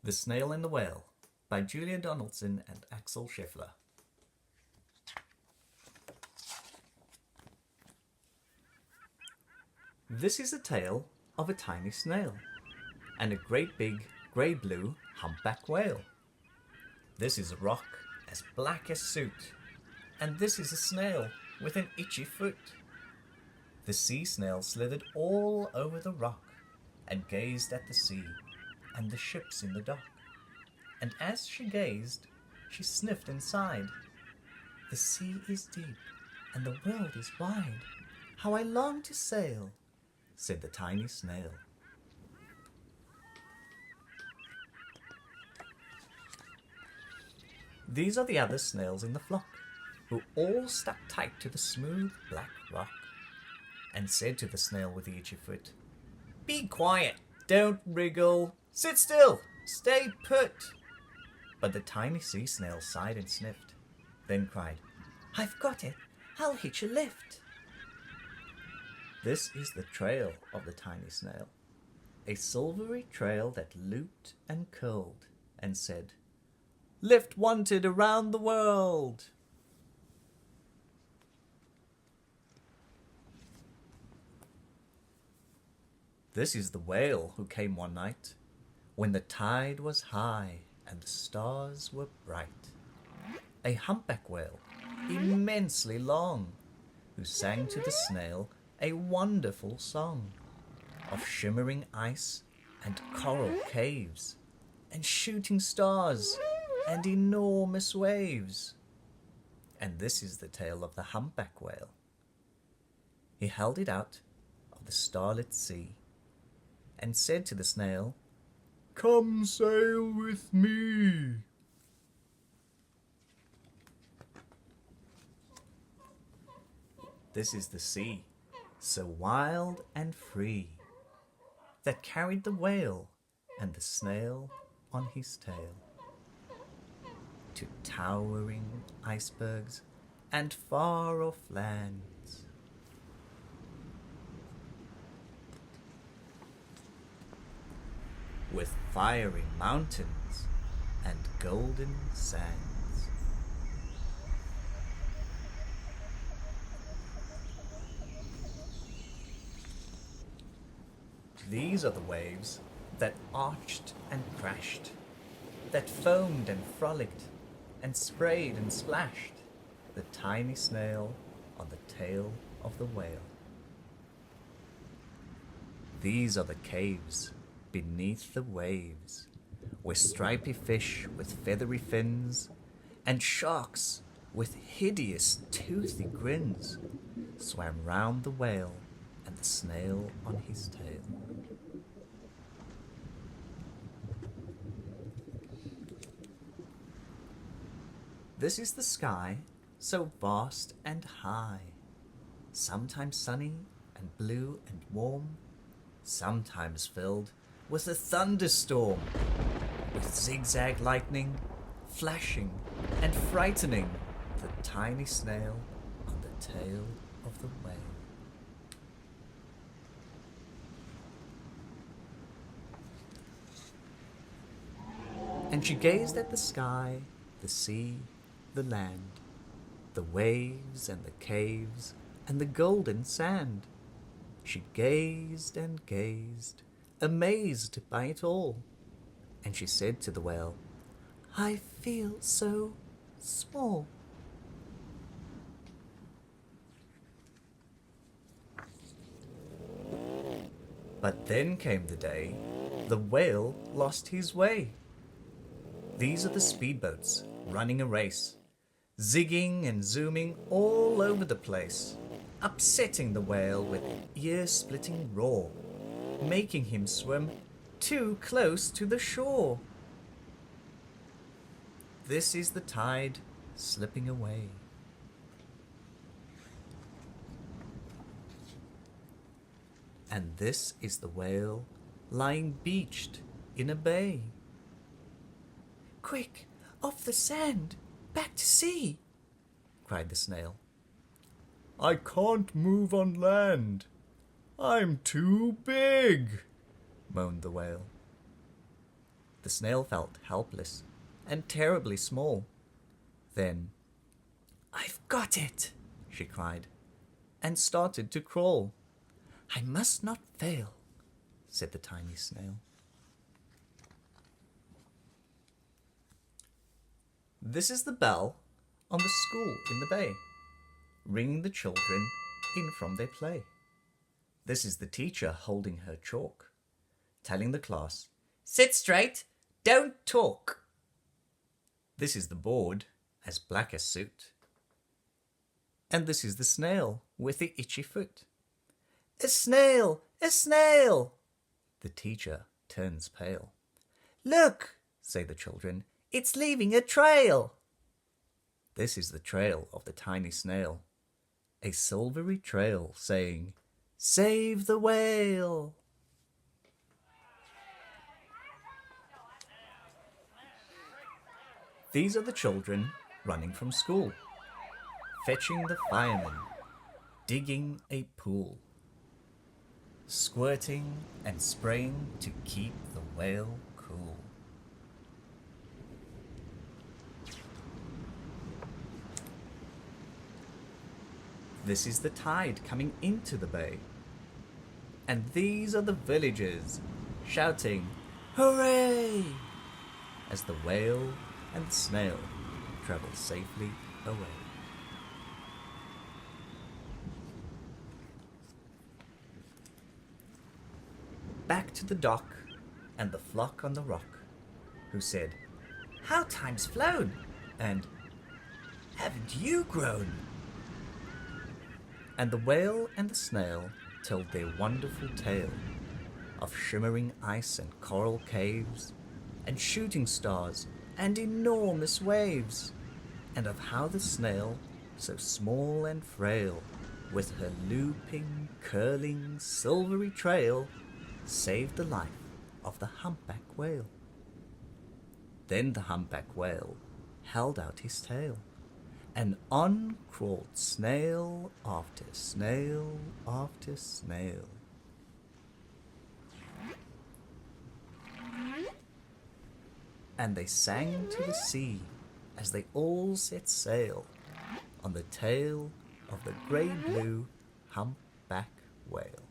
The Snail and the Whale by Julia Donaldson and Axel Scheffler. This is a tale of a tiny snail and a great big grey-blue humpback whale. This is a rock as black as soot, and this is a snail with an itchy foot. The sea snail slithered all over the rock and gazed at the sea and the ships in the dock. And as she gazed, she sniffed and sighed. The sea is deep and the world is wide. How I long to sail, said the tiny snail. These are the other snails in the flock, who all stuck tight to the smooth black rock, and said to the snail with the itchy foot, "Be quiet, don't wriggle, sit still, stay put." But the tiny sea snail sighed and sniffed, then cried, "I've got it, I'll hitch a lift." This is the trail of the tiny snail, a silvery trail that looped and curled and said, "Lift wanted around the world." This is the whale who came one night when the tide was high and the stars were bright. A humpback whale, immensely long, who sang to the snail a wonderful song of shimmering ice and coral caves and shooting stars and enormous waves. And this is the tale of the humpback whale. He held it out of the starlit sea and said to the snail, "Come sail with me." This is the sea, so wild and free, that carried the whale and the snail on his tail to towering icebergs and far-off lands. With fiery mountains and golden sands. These are the waves that arched and crashed, that foamed and frolicked, and sprayed and splashed the tiny snail on the tail of the whale. These are the caves beneath the waves, where stripy fish with feathery fins and sharks with hideous toothy grins swam round the whale and the snail on his tail. This is the sky, so vast and high, sometimes sunny and blue and warm, sometimes filled with a thunderstorm, with zigzag lightning, flashing and frightening the tiny snail on the tail of the whale. And she gazed at the sky, the sea, the land, the waves and the caves and the golden sand. She gazed and gazed, amazed by it all, and she said to the whale, "I feel so small." But then came the day the whale lost his way. These are the speedboats running a race, zigging and zooming all over the place, upsetting the whale with ear-splitting roar, making him swim too close to the shore. This is the tide slipping away. And this is the whale lying beached in a bay. "Quick, off the sand, back to sea," cried the snail. "I can't move on land. I'm too big," moaned the whale. The The snail felt helpless and terribly small. Then, "I've got it!" she cried, and started to crawl. "I must not fail," said the tiny snail. This is the bell on the school in the bay, ringing the children in from their play. This is the teacher holding her chalk, telling the class, "Sit straight, don't talk." This is the board, as black as soot. And this is the snail with the itchy foot. "A snail! A snail!" The teacher turns pale. "Look," say the children, "it's leaving a trail." This is the trail of the tiny snail, a silvery trail saying, "Save the whale!" These are the children running from school, fetching the firemen, digging a pool, squirting and spraying to keep the whale cool. This is the tide coming into the bay. And these are the villagers shouting, "Hooray!" as the whale and the snail travel safely away. Back to the dock and the flock on the rock, who said, "How time's flown!" and "Haven't you grown?" And the whale and the snail told their wonderful tale of shimmering ice and coral caves, and shooting stars and enormous waves, and of how the snail, so small and frail, with her looping, curling, silvery trail, saved the life of the humpback whale. Then the humpback whale held out his tail, and on crawled snail after snail after snail. And they sang to the sea as they all set sail on the tail of the grey-blue humpback whale.